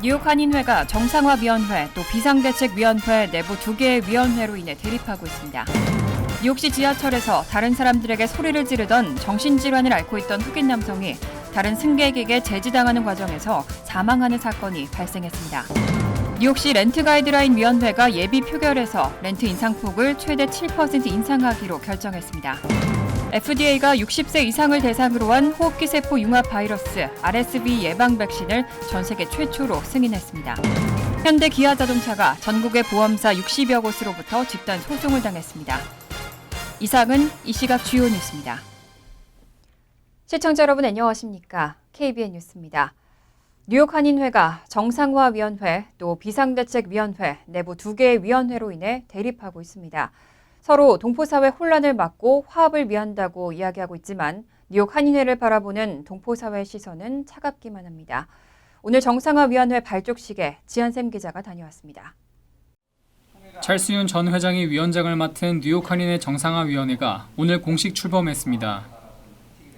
뉴욕 한인회가 정상화위원회 또 비상대책위원회 내부 2개의 위원회로 인해 대립하고 있습니다. 뉴욕시 지하철에서 다른 사람들에게 소리를 지르던 정신질환을 앓고 있던 흑인 남성이 다른 승객에게 제지당하는 과정에서 사망하는 사건이 발생했습니다. 뉴욕시 렌트 가이드라인 위원회가 예비 표결에서 렌트 인상폭을 최대 7% 인상하기로 결정했습니다. FDA가 60세 이상을 대상으로 한 호흡기 세포 융합 바이러스 RSV 예방 백신을 전 세계 최초로 승인했습니다. 현대 기아 자동차가 전국의 보험사 60여 곳으로부터 집단 소송을 당했습니다. 이상은 이 시각 주요 뉴스입니다. 시청자 여러분 안녕하십니까? KBN 뉴스입니다. 뉴욕 한인회가 정상화위원회 또 비상대책위원회 내부 2개의 위원회로 인해 대립하고 있습니다. 서로 동포사회 혼란을 막고 화합을 위한다고 이야기하고 있지만 뉴욕 한인회를 바라보는 동포사회의 시선은 차갑기만 합니다. 오늘 정상화위원회 발족식에 지한샘 기자가 다녀왔습니다. 찰스윤 전 회장이 위원장을 맡은 뉴욕 한인회 정상화위원회가 오늘 공식 출범했습니다.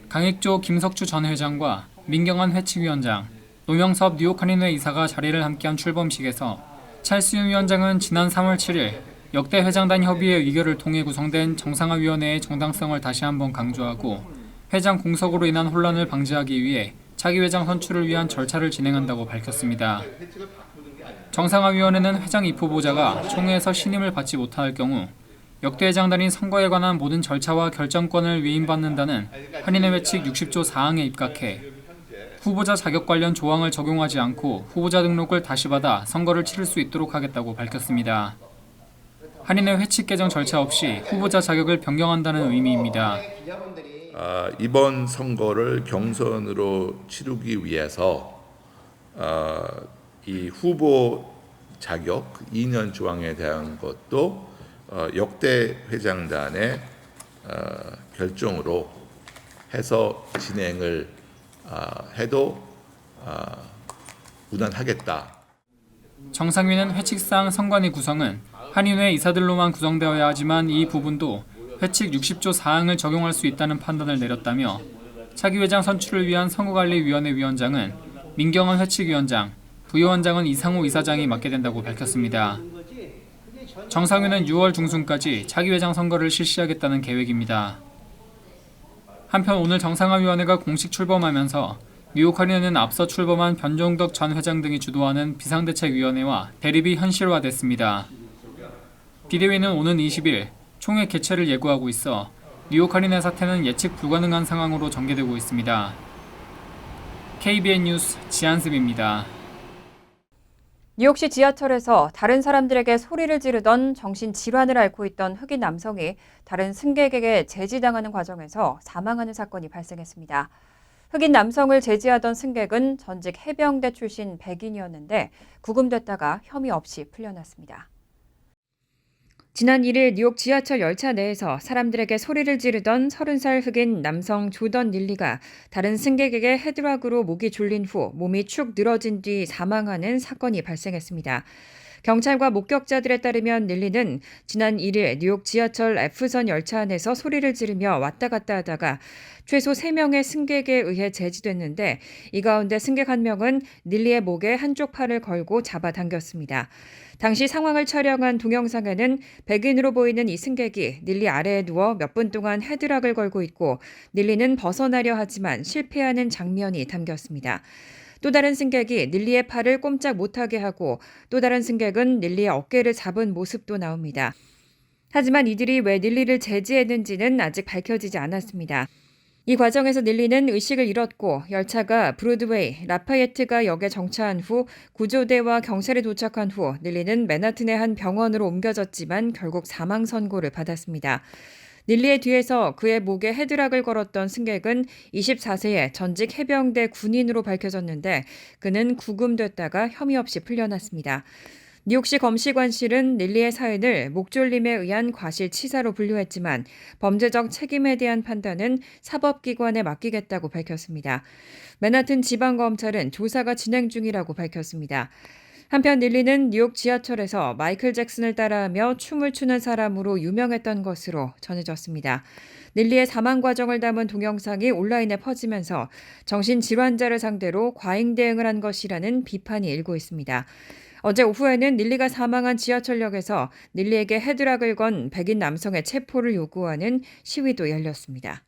강익조 김석주 전 회장과 민경환 회칙위원장, 노명섭 뉴욕 한인회 이사가 자리를 함께한 출범식에서 찰스윤 위원장은 지난 3월 7일 역대 회장단 협의회 의결을 통해 구성된 정상화위원회의 정당성을 다시 한번 강조하고 회장 공석으로 인한 혼란을 방지하기 위해 차기 회장 선출을 위한 절차를 진행한다고 밝혔습니다. 정상화위원회는 회장 입후보자가 총회에서 신임을 받지 못할 경우 역대 회장단이 선거에 관한 모든 절차와 결정권을 위임받는다는 한인회 회칙 60조 4항에 입각해 후보자 자격 관련 조항을 적용하지 않고 후보자 등록을 다시 받아 선거를 치를 수 있도록 하겠다고 밝혔습니다. 한인회 회칙 개정 절차 없이 후보자 자격을 변경한다는 의미입니다. 이번 선거를 경선으로 치르기 위해서 이 후보 자격 2년 조항에 대한 것도 역대 회장단의 결정으로 해서 진행을 해도 무난하겠다. 정상위는 회칙상 선관위 구성은 한인회 이사들로만 구성되어야 하지만 이 부분도 회칙 60조 4항을 적용할 수 있다는 판단을 내렸다며 차기 회장 선출을 위한 선거관리위원회 위원장은 민경환 회칙위원장, 부위원장은 이상호 이사장이 맡게 된다고 밝혔습니다. 정상위는 6월 중순까지 차기 회장 선거를 실시하겠다는 계획입니다. 한편 오늘 정상화위원회가 공식 출범하면서 뉴욕 한인회는 앞서 출범한 변종덕 전 회장 등이 주도하는 비상대책위원회와 대립이 현실화됐습니다. 비대위는 오는 20일 총회 개최를 예고하고 있어 뉴욕 한인회 사태는 예측 불가능한 상황으로 전개되고 있습니다. KBN 뉴스 지한습입니다. 뉴욕시 지하철에서 다른 사람들에게 소리를 지르던 정신질환을 앓고 있던 흑인 남성이 다른 승객에게 제지당하는 과정에서 사망하는 사건이 발생했습니다. 흑인 남성을 제지하던 승객은 전직 해병대 출신 백인이었는데 구금됐다가 혐의 없이 풀려났습니다. 지난 1일 뉴욕 지하철 열차 내에서 사람들에게 소리를 지르던 30살 흑인 남성 조던 릴리가 다른 승객에게 헤드락으로 목이 졸린 후 몸이 축 늘어진 뒤 사망하는 사건이 발생했습니다. 경찰과 목격자들에 따르면 릴리는 지난 1일 뉴욕 지하철 F선 열차 안에서 소리를 지르며 왔다 갔다 하다가 최소 3명의 승객에 의해 제지됐는데 이 가운데 승객 1명은 릴리의 목에 한쪽 팔을 걸고 잡아당겼습니다. 당시 상황을 촬영한 동영상에는 백인으로 보이는 이 승객이 릴리 아래에 누워 몇 분 동안 헤드락을 걸고 있고 릴리는 벗어나려 하지만 실패하는 장면이 담겼습니다. 또 다른 승객이 릴리의 팔을 꼼짝 못하게 하고 또 다른 승객은 릴리의 어깨를 잡은 모습도 나옵니다. 하지만 이들이 왜 릴리를 제지했는지는 아직 밝혀지지 않았습니다. 이 과정에서 릴리는 의식을 잃었고 열차가 브로드웨이, 라파예트가 역에 정차한 후 구조대와 경찰이 도착한 후 릴리는 맨하튼의 한 병원으로 옮겨졌지만 결국 사망 선고를 받았습니다. 릴리의 뒤에서 그의 목에 헤드락을 걸었던 승객은 24세의 전직 해병대 군인으로 밝혀졌는데 그는 구금됐다가 혐의 없이 풀려났습니다. 뉴욕시 검시관실은 릴리의 사인을 목졸림에 의한 과실치사로 분류했지만 범죄적 책임에 대한 판단은 사법기관에 맡기겠다고 밝혔습니다. 맨하튼 지방검찰은 조사가 진행 중이라고 밝혔습니다. 한편 닐리는 뉴욕 지하철에서 마이클 잭슨을 따라하며 춤을 추는 사람으로 유명했던 것으로 전해졌습니다. 닐리의 사망 과정을 담은 동영상이 온라인에 퍼지면서 정신질환자를 상대로 과잉 대응을 한 것이라는 비판이 일고 있습니다. 어제 오후에는 닐리가 사망한 지하철역에서 닐리에게 헤드락을 건 백인 남성의 체포를 요구하는 시위도 열렸습니다.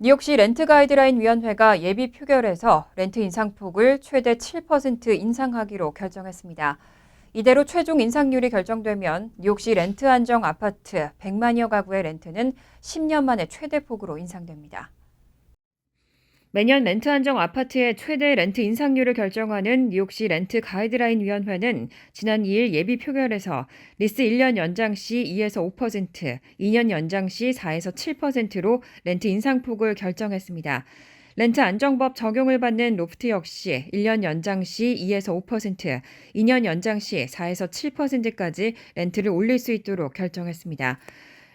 뉴욕시 렌트 가이드라인 위원회가 예비 표결에서 렌트 인상폭을 최대 7% 인상하기로 결정했습니다. 이대로 최종 인상률이 결정되면 뉴욕시 렌트 안정 아파트 100만여 가구의 렌트는 10년 만에 최대폭으로 인상됩니다. 매년 렌트 안정 아파트의 최대 렌트 인상률을 결정하는 뉴욕시 렌트 가이드라인 위원회는 지난 2일 예비 표결에서 리스 1년 연장 시 2에서 5%, 2년 연장 시 4에서 7%로 렌트 인상폭을 결정했습니다. 렌트 안정법 적용을 받는 로프트 역시 1년 연장 시 2에서 5%, 2년 연장 시 4에서 7%까지 렌트를 올릴 수 있도록 결정했습니다.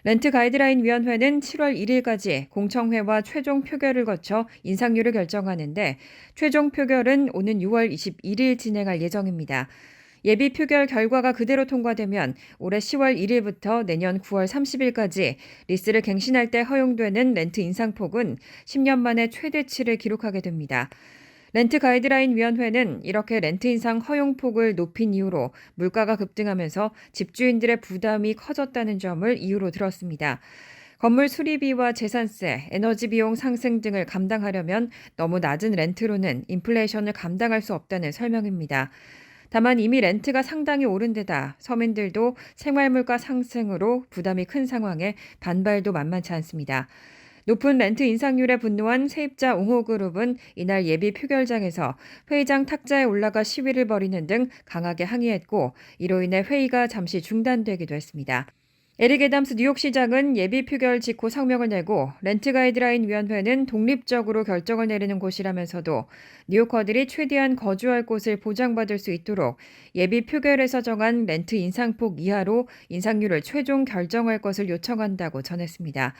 렌트 가이드라인 위원회는 7월 1일까지 공청회와 최종 표결을 거쳐 인상률을 결정하는데 최종 표결은 오는 6월 21일 진행할 예정입니다. 예비 표결 결과가 그대로 통과되면 올해 10월 1일부터 내년 9월 30일까지 리스를 갱신할 때 허용되는 렌트 인상폭은 10년 만에 최대치를 기록하게 됩니다. 렌트 가이드라인 위원회는 이렇게 렌트 인상 허용폭을 높인 이유로 물가가 급등하면서 집주인들의 부담이 커졌다는 점을 이유로 들었습니다. 건물 수리비와 재산세, 에너지 비용 상승 등을 감당하려면 너무 낮은 렌트로는 인플레이션을 감당할 수 없다는 설명입니다. 다만 이미 렌트가 상당히 오른 데다 서민들도 생활물가 상승으로 부담이 큰 상황에 반발도 만만치 않습니다. 높은 렌트 인상률에 분노한 세입자 옹호그룹은 이날 예비 표결장에서 회의장 탁자에 올라가 시위를 벌이는 등 강하게 항의했고 이로 인해 회의가 잠시 중단되기도 했습니다. 에릭 애담스 뉴욕시장은 예비 표결 직후 성명을 내고 렌트 가이드라인 위원회는 독립적으로 결정을 내리는 곳이라면서도 뉴요커들이 최대한 거주할 곳을 보장받을 수 있도록 예비 표결에서 정한 렌트 인상폭 이하로 인상률을 최종 결정할 것을 요청한다고 전했습니다.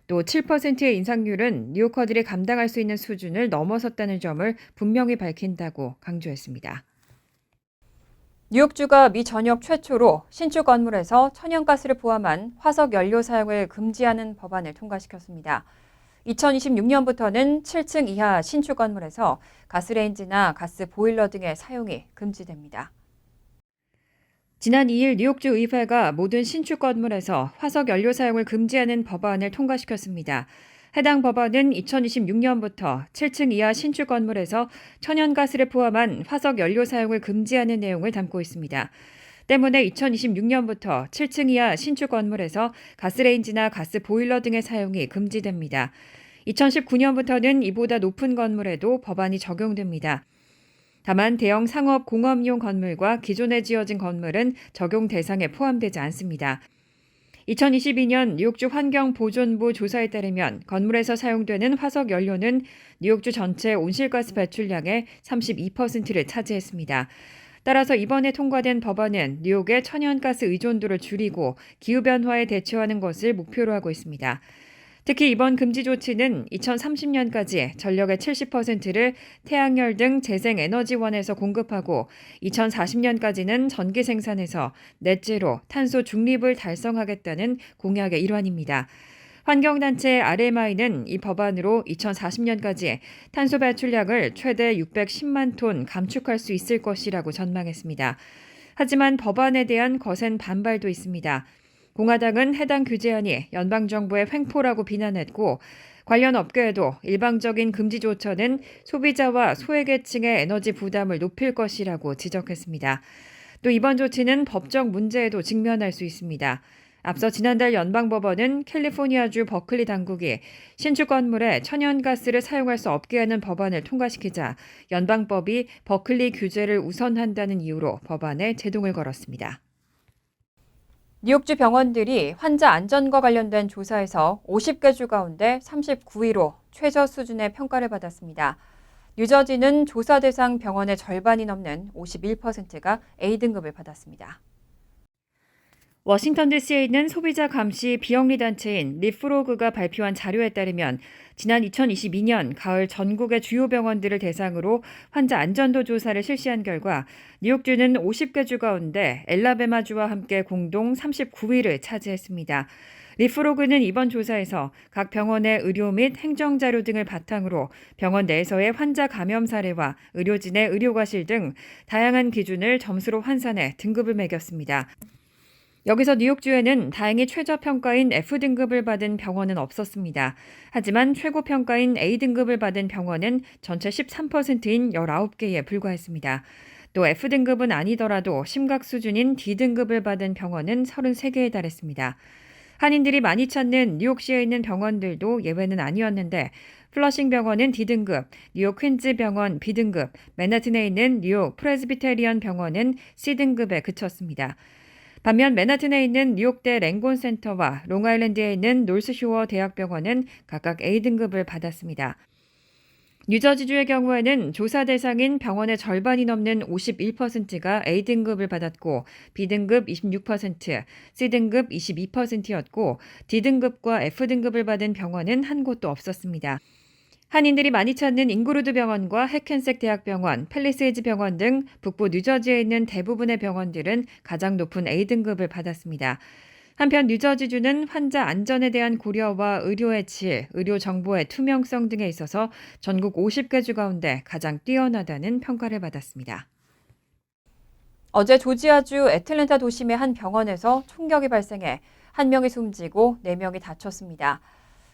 또 7%의 인상률은 뉴요커들이 감당할 수 있는 수준을 넘어섰다는 점을 분명히 밝힌다고 강조했습니다. 뉴욕주가 미 전역 최초로 신축 건물에서 천연가스를 포함한 화석 연료 사용을 금지하는 법안을 통과시켰습니다. 2026년부터는 7층 이하 신축 건물에서 가스레인지나 가스 보일러 등의 사용이 금지됩니다. 지난 2일 뉴욕주 의회가 모든 신축 건물에서 화석 연료 사용을 금지하는 법안을 통과시켰습니다. 해당 법안은 2026년부터 7층 이하 신축 건물에서 천연가스를 포함한 화석 연료 사용을 금지하는 내용을 담고 있습니다. 때문에 2026년부터 7층 이하 신축 건물에서 가스레인지나 가스 보일러 등의 사용이 금지됩니다. 2019년부터는 이보다 높은 건물에도 법안이 적용됩니다. 다만 대형 상업 공업용 건물과 기존에 지어진 건물은 적용 대상에 포함되지 않습니다. 2022년 뉴욕주 환경보존부 조사에 따르면 건물에서 사용되는 화석 연료는 뉴욕주 전체 온실가스 배출량의 32%를 차지했습니다. 따라서 이번에 통과된 법안은 뉴욕의 천연가스 의존도를 줄이고 기후변화에 대처하는 것을 목표로 하고 있습니다. 특히 이번 금지 조치는 2030년까지 전력의 70%를 태양열 등 재생에너지원에서 공급하고 2040년까지는 전기 생산에서 넷제로 탄소 중립을 달성하겠다는 공약의 일환입니다. 환경단체 RMI는 이 법안으로 2040년까지 탄소 배출량을 최대 610만 톤 감축할 수 있을 것이라고 전망했습니다. 하지만 법안에 대한 거센 반발도 있습니다. 공화당은 해당 규제안이 연방정부의 횡포라고 비난했고 관련 업계에도 일방적인 금지 조처는 소비자와 소외계층의 에너지 부담을 높일 것이라고 지적했습니다. 또 이번 조치는 법적 문제에도 직면할 수 있습니다. 앞서 지난달 연방법원은 캘리포니아주 버클리 당국이 신축 건물에 천연가스를 사용할 수 없게 하는 법안을 통과시키자 연방법이 버클리 규제를 우선한다는 이유로 법안에 제동을 걸었습니다. 뉴욕주 병원들이 환자 안전과 관련된 조사에서 50개 주 가운데 39위로 최저 수준의 평가를 받았습니다. 뉴저지는 조사 대상 병원의 절반이 넘는 51%가 A등급을 받았습니다. 워싱턴 DC에 있는 소비자 감시 비영리 단체인 리프로그가 발표한 자료에 따르면 지난 2022년 가을 전국의 주요 병원들을 대상으로 환자 안전도 조사를 실시한 결과 뉴욕주는 50개 주 가운데 엘라베마주와 함께 공동 39위를 차지했습니다. 리프로그는 이번 조사에서 각 병원의 의료 및 행정자료 등을 바탕으로 병원 내에서의 환자 감염 사례와 의료진의 의료과실 등 다양한 기준을 점수로 환산해 등급을 매겼습니다. 여기서 뉴욕주에는 다행히 최저평가인 F등급을 받은 병원은 없었습니다. 하지만 최고평가인 A등급을 받은 병원은 전체 13%인 19개에 불과했습니다. 또 F등급은 아니더라도 심각 수준인 D등급을 받은 병원은 33개에 달했습니다. 한인들이 많이 찾는 뉴욕시에 있는 병원들도 예외는 아니었는데 플러싱 병원은 D등급, 뉴욕 퀸즈 병원 B등급, 맨하튼에 있는 뉴욕 프레스비테리언 병원은 C등급에 그쳤습니다. 반면 맨하튼에 있는 뉴욕대 랭곤 센터와 롱아일랜드에 있는 노스쇼어 대학병원은 각각 A등급을 받았습니다. 뉴저지주의 경우에는 조사 대상인 병원의 절반이 넘는 51%가 A등급을 받았고 B등급 26%, C등급 22%였고 D등급과 F등급을 받은 병원은 한 곳도 없었습니다. 한인들이 많이 찾는 잉그루드 병원과 해켄색 대학병원, 팰리세이즈 병원 등 북부 뉴저지에 있는 대부분의 병원들은 가장 높은 A등급을 받았습니다. 한편 뉴저지주는 환자 안전에 대한 고려와 의료의 질, 의료 정보의 투명성 등에 있어서 전국 50개 주 가운데 가장 뛰어나다는 평가를 받았습니다. 어제 조지아주 애틀랜타 도심의 한 병원에서 총격이 발생해 1명이 숨지고 4명이 다쳤습니다.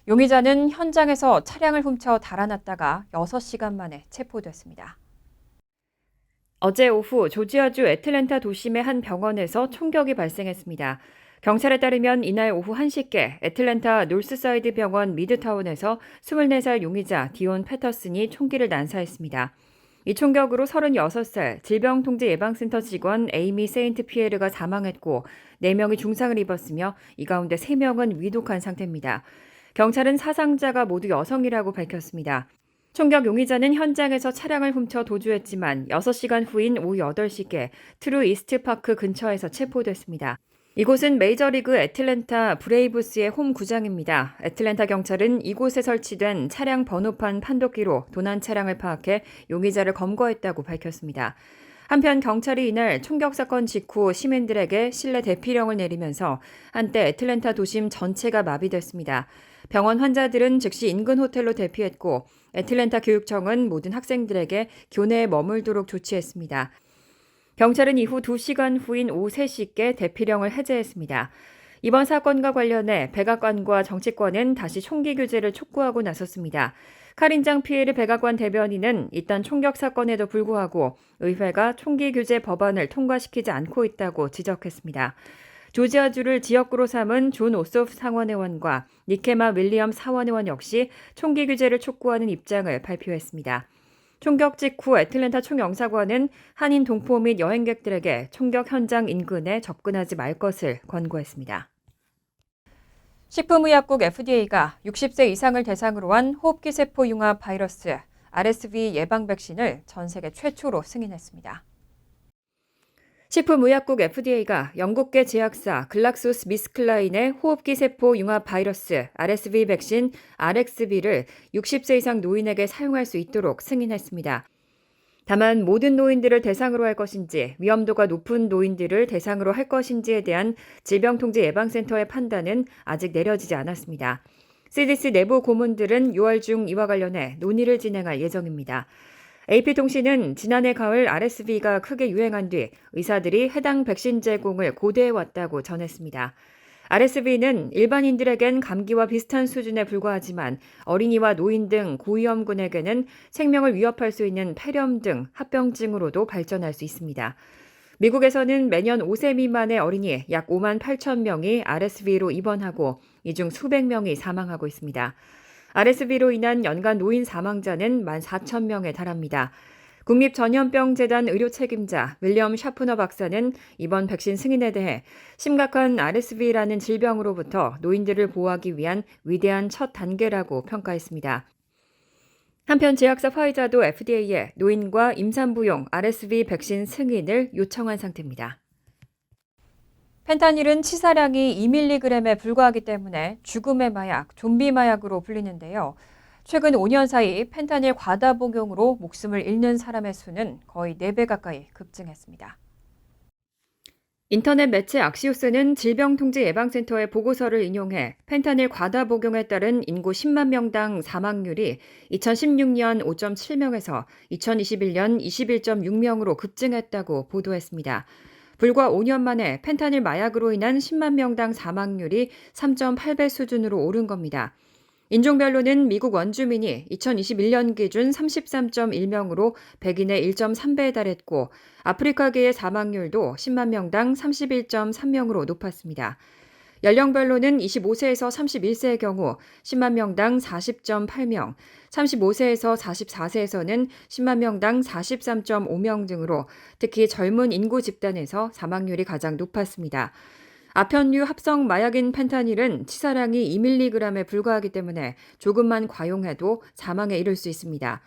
용의자는 현장에서 차량을 훔쳐 달아났다가 6시간 만에 체포됐습니다. 어제 오후 조지아주 애틀랜타 도심의 한 병원에서 총격이 발생했습니다. 경찰에 따르면 이날 오후 1시께 애틀랜타 노스사이드 병원 미드타운에서 24살 용의자 디온 패터슨이 총기를 난사했습니다. 이 총격으로 36살 질병통제예방센터 직원 에이미 세인트 피에르가 사망했고 4명이 중상을 입었으며 이 가운데 3명은 위독한 상태입니다. 경찰은 사상자가 모두 여성이라고 밝혔습니다. 총격 용의자는 현장에서 차량을 훔쳐 도주했지만 6시간 후인 오후 8시께 트루 이스트파크 근처에서 체포됐습니다. 이곳은 메이저리그 애틀랜타 브레이브스의 홈 구장입니다. 애틀랜타 경찰은 이곳에 설치된 차량 번호판 판독기로 도난 차량을 파악해 용의자를 검거했다고 밝혔습니다. 한편 경찰이 이날 총격 사건 직후 시민들에게 실내 대피령을 내리면서 한때 애틀랜타 도심 전체가 마비됐습니다. 병원 환자들은 즉시 인근 호텔로 대피했고 애틀랜타 교육청은 모든 학생들에게 교내에 머물도록 조치했습니다. 경찰은 이후 2시간 후인 오후 3시께 대피령을 해제했습니다. 이번 사건과 관련해 백악관과 정치권은 다시 총기 규제를 촉구하고 나섰습니다. 카린장 피에르 백악관 대변인은 이딴 총격 사건에도 불구하고 의회가 총기 규제 법안을 통과시키지 않고 있다고 지적했습니다. 조지아주를 지역구로 삼은 존 오소프 상원의원과 니케마 윌리엄 사원의원 역시 총기 규제를 촉구하는 입장을 발표했습니다. 총격 직후 애틀랜타 총영사관은 한인 동포 및 여행객들에게 총격 현장 인근에 접근하지 말 것을 권고했습니다. 식품의약국 FDA가 60세 이상을 대상으로 한 호흡기 세포 융합 바이러스 RSV 예방 백신을 전 세계 최초로 승인했습니다. 식품의약국 FDA가 영국계 제약사 글락소스미스클라인의 호흡기 세포 융합 바이러스 RSV 백신 RXV를 60세 이상 노인에게 사용할 수 있도록 승인했습니다. 다만 모든 노인들을 대상으로 할 것인지 위험도가 높은 노인들을 대상으로 할 것인지에 대한 질병통제예방센터의 판단은 아직 내려지지 않았습니다. CDC 내부 고문들은 6월 중 이와 관련해 논의를 진행할 예정입니다. AP통신은 지난해 가을 RSV가 크게 유행한 뒤 의사들이 해당 백신 제공을 고대해왔다고 전했습니다. RSV는 일반인들에겐 감기와 비슷한 수준에 불과하지만 어린이와 노인 등 고위험군에게는 생명을 위협할 수 있는 폐렴 등 합병증으로도 발전할 수 있습니다. 미국에서는 매년 5세 미만의 어린이 약 5만 8천 명이 RSV로 입원하고 이 중 수백 명이 사망하고 있습니다. RSV로 인한 연간 노인 사망자는 1만 4천 명에 달합니다. 국립전염병재단 의료 책임자 윌리엄 샤프너 박사는 이번 백신 승인에 대해 심각한 RSV라는 질병으로부터 노인들을 보호하기 위한 위대한 첫 단계라고 평가했습니다. 한편 제약사 화이자도 FDA에 노인과 임산부용 RSV 백신 승인을 요청한 상태입니다. 펜타닐은 치사량이 2mg에 불과하기 때문에 죽음의 마약, 좀비 마약으로 불리는데요. 최근 5년 사이 펜타닐 과다 복용으로 목숨을 잃는 사람의 수는 거의 4배 가까이 급증했습니다. 인터넷 매체 악시오스는 질병통제예방센터의 보고서를 인용해 펜타닐 과다 복용에 따른 인구 10만 명당 사망률이 2016년 5.7명에서 2021년 21.6명으로 급증했다고 보도했습니다. 불과 5년 만에 펜타닐 마약으로 인한 10만 명당 사망률이 3.8배 수준으로 오른 겁니다. 인종별로는 미국 원주민이 2021년 기준 33.1명으로 백인의 1.3배에 달했고 아프리카계의 사망률도 10만 명당 31.3명으로 높았습니다. 연령별로는 25세에서 31세의 경우 10만 명당 40.8명, 35세에서 44세에서는 10만 명당 43.5명 등으로 특히 젊은 인구 집단에서 사망률이 가장 높았습니다. 아편류 합성 마약인 펜타닐은 치사량이 2mg에 불과하기 때문에 조금만 과용해도 사망에 이를 수 있습니다.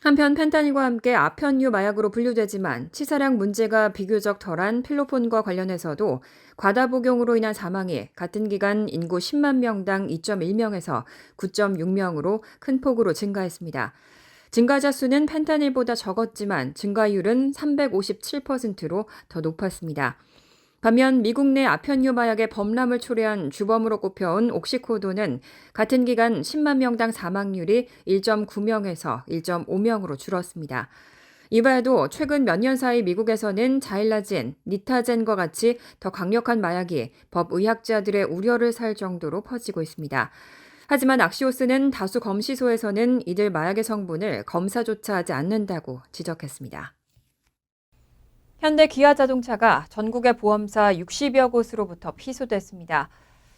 한편 펜타닐과 함께 아편류 마약으로 분류되지만 치사량 문제가 비교적 덜한 필로폰과 관련해서도 과다 복용으로 인한 사망이 같은 기간 인구 10만 명당 2.1명에서 9.6명으로 큰 폭으로 증가했습니다. 증가자 수는 펜타닐보다 적었지만 증가율은 357%로 더 높았습니다. 반면 미국 내 아편류 마약의 범람을 초래한 주범으로 꼽혀온 옥시코도는 같은 기간 10만 명당 사망률이 1.9명에서 1.5명으로 줄었습니다. 이외에도 최근 몇 년 사이 미국에서는 자일라젠, 니타젠과 같이 더 강력한 마약이 법의학자들의 우려를 살 정도로 퍼지고 있습니다. 하지만 악시오스는 다수 검시소에서는 이들 마약의 성분을 검사조차 하지 않는다고 지적했습니다. 현대 기아자동차가 전국의 보험사 60여 곳으로부터 피소됐습니다.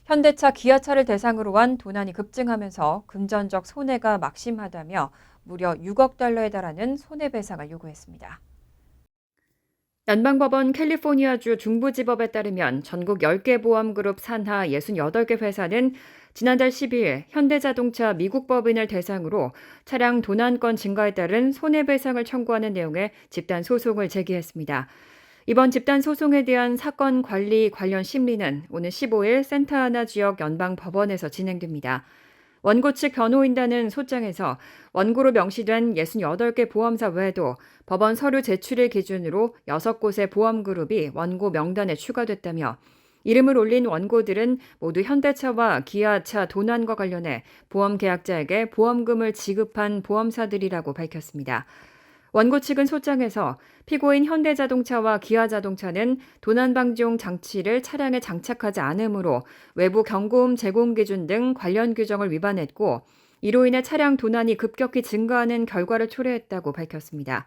현대차, 기아차를 대상으로 한 도난이 급증하면서 금전적 손해가 막심하다며 무려 6억 달러에 달하는 손해배상을 요구했습니다. 연방법원 캘리포니아주 중부지법에 따르면 전국 10개 보험그룹 산하 68개 회사는 지난달 12일 현대자동차 미국 법인을 대상으로 차량 도난건 증가에 따른 손해배상을 청구하는 내용의 집단 소송을 제기했습니다. 이번 집단 소송에 대한 사건 관리 관련 심리는 오늘 15일 센타아나 지역 연방법원에서 진행됩니다. 원고 측 변호인단은 소장에서 원고로 명시된 68개 보험사 외에도 법원 서류 제출을 기준으로 6곳의 보험그룹이 원고 명단에 추가됐다며 이름을 올린 원고들은 모두 현대차와 기아차 도난과 관련해 보험 계약자에게 보험금을 지급한 보험사들이라고 밝혔습니다. 원고 측은 소장에서 피고인 현대자동차와 기아자동차는 도난방지용 장치를 차량에 장착하지 않으므로 외부 경고음 제공 기준 등 관련 규정을 위반했고 이로 인해 차량 도난이 급격히 증가하는 결과를 초래했다고 밝혔습니다.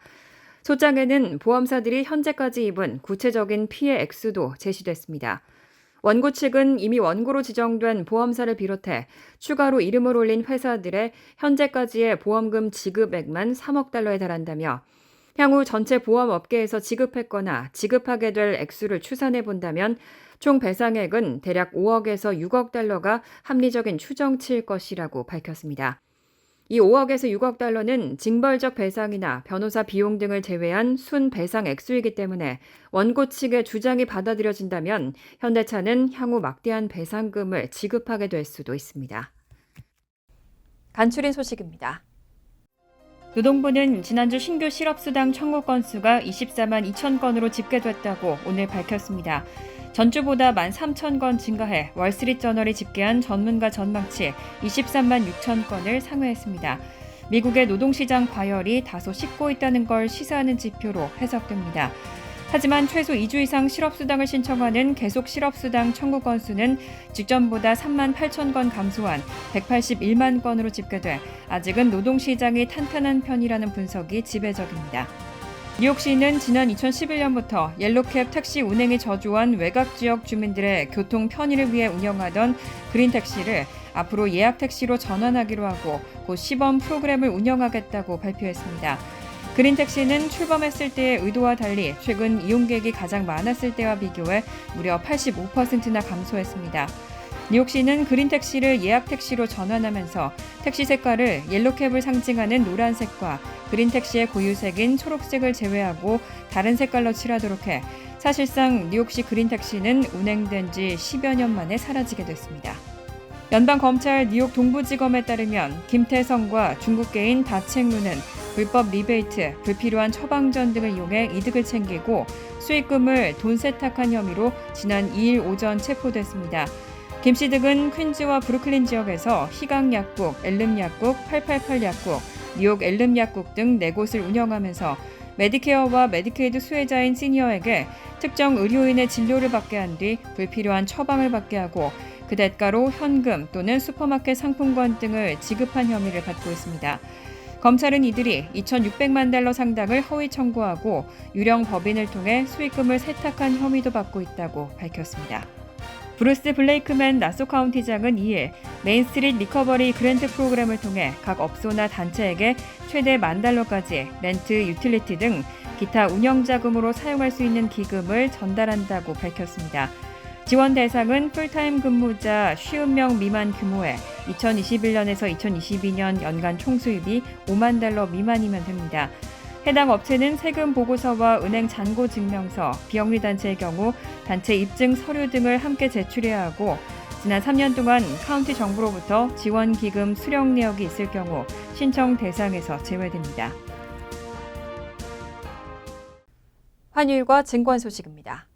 소장에는 보험사들이 현재까지 입은 구체적인 피해 액수도 제시됐습니다. 원고 측은 이미 원고로 지정된 보험사를 비롯해 추가로 이름을 올린 회사들의 현재까지의 보험금 지급액만 3억 달러에 달한다며 향후 전체 보험업계에서 지급했거나 지급하게 될 액수를 추산해 본다면 총 배상액은 대략 5억에서 6억 달러가 합리적인 추정치일 것이라고 밝혔습니다. 이 5억에서 6억 달러는 징벌적 배상이나 변호사 비용 등을 제외한 순 배상 액수이기 때문에 원고 측의 주장이 받아들여진다면 현대차는 향후 막대한 배상금을 지급하게 될 수도 있습니다. 간추린 소식입니다. 노동부는 지난주 신규 실업수당 청구 건수가 24만 2천 건으로 집계됐다고 오늘 밝혔습니다. 전주보다 13,000건 증가해 월스트리트저널이 집계한 전문가 전망치 23만 6천 건을 상회했습니다. 미국의 노동시장 과열이 다소 식고 있다는 걸 시사하는 지표로 해석됩니다. 하지만 최소 2주 이상 실업수당을 신청하는 계속 실업수당 청구 건수는 직전보다 3만 8천 건 감소한 181만 건으로 집계돼 아직은 노동시장이 탄탄한 편이라는 분석이 지배적입니다. 뉴욕시는 지난 2011년부터 옐로캡 택시 운행이 저조한 외곽 지역 주민들의 교통 편의를 위해 운영하던 그린택시를 앞으로 예약택시로 전환하기로 하고 곧 시범 프로그램을 운영하겠다고 발표했습니다. 그린택시는 출범했을 때의 의도와 달리 최근 이용객이 가장 많았을 때와 비교해 무려 85%나 감소했습니다. 뉴욕시는 그린택시를 예약택시로 전환하면서 택시 색깔을 옐로캡을 상징하는 노란색과 그린택시의 고유색인 초록색을 제외하고 다른 색깔로 칠하도록 해 사실상 뉴욕시 그린택시는 운행된 지 10여 년 만에 사라지게 됐습니다. 연방검찰 뉴욕 동부지검에 따르면 김태성과 중국계인 다책루는 불법 리베이트, 불필요한 처방전 등을 이용해 이득을 챙기고 수익금을 돈 세탁한 혐의로 지난 2일 오전 체포됐습니다. 김 씨 등은 퀸즈와 브루클린 지역에서 희강약국, 엘름약국, 888약국, 뉴욕 엘름약국 등 4곳을 운영하면서 메디케어와 메디케이드 수혜자인 시니어에게 특정 의료인의 진료를 받게 한 뒤 불필요한 처방을 받게 하고 그 대가로 현금 또는 슈퍼마켓 상품권 등을 지급한 혐의를 받고 있습니다. 검찰은 이들이 2,600만 달러 상당을 허위 청구하고 유령 법인을 통해 수익금을 세탁한 혐의도 받고 있다고 밝혔습니다. 브루스 블레이크맨 나소 카운티장은 2일 메인스트리트 리커버리 그랜트 프로그램을 통해 각 업소나 단체에게 최대 $10,000까지 렌트, 유틸리티 등 기타 운영 자금으로 사용할 수 있는 기금을 전달한다고 밝혔습니다. 지원 대상은 풀타임 근무자 50명 미만 규모에 2021년에서 2022년 연간 총수입이 $50,000 미만이면 됩니다. 해당 업체는 세금 보고서와 은행 잔고 증명서, 비영리 단체의 경우 단체 입증 서류 등을 함께 제출해야 하고 지난 3년 동안 카운티 정부로부터 지원 기금 수령 내역이 있을 경우 신청 대상에서 제외됩니다. 환율과 증권 소식입니다.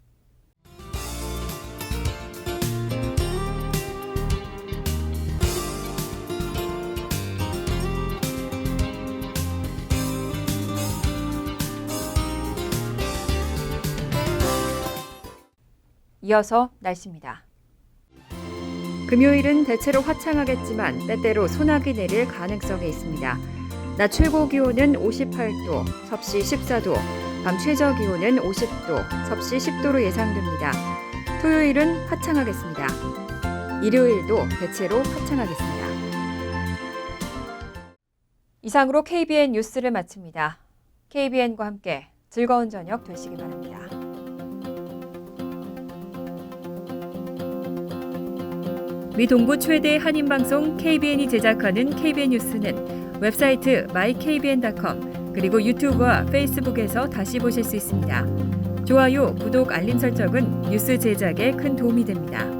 이어서 날씨입니다. 금요일은 대체로 화창하겠지만 때때로 소나기 내릴 가능성이 있습니다. 낮 최고 기온은 58도, 섭씨 14도, 밤 최저 기온은 50도, 섭씨 10도로 예상됩니다. 토요일은 화창하겠습니다. 일요일도 대체로 화창하겠습니다. 이상으로 KBN 뉴스를 마칩니다. KBN과 함께 즐거운 저녁 되시기 바랍니다. 미 동부 최대 한인방송 KBN이 제작하는 KBN 뉴스는 웹사이트 mykbn.com 그리고 유튜브와 페이스북에서 다시 보실 수 있습니다. 좋아요, 구독, 알림 설정은 뉴스 제작에 큰 도움이 됩니다.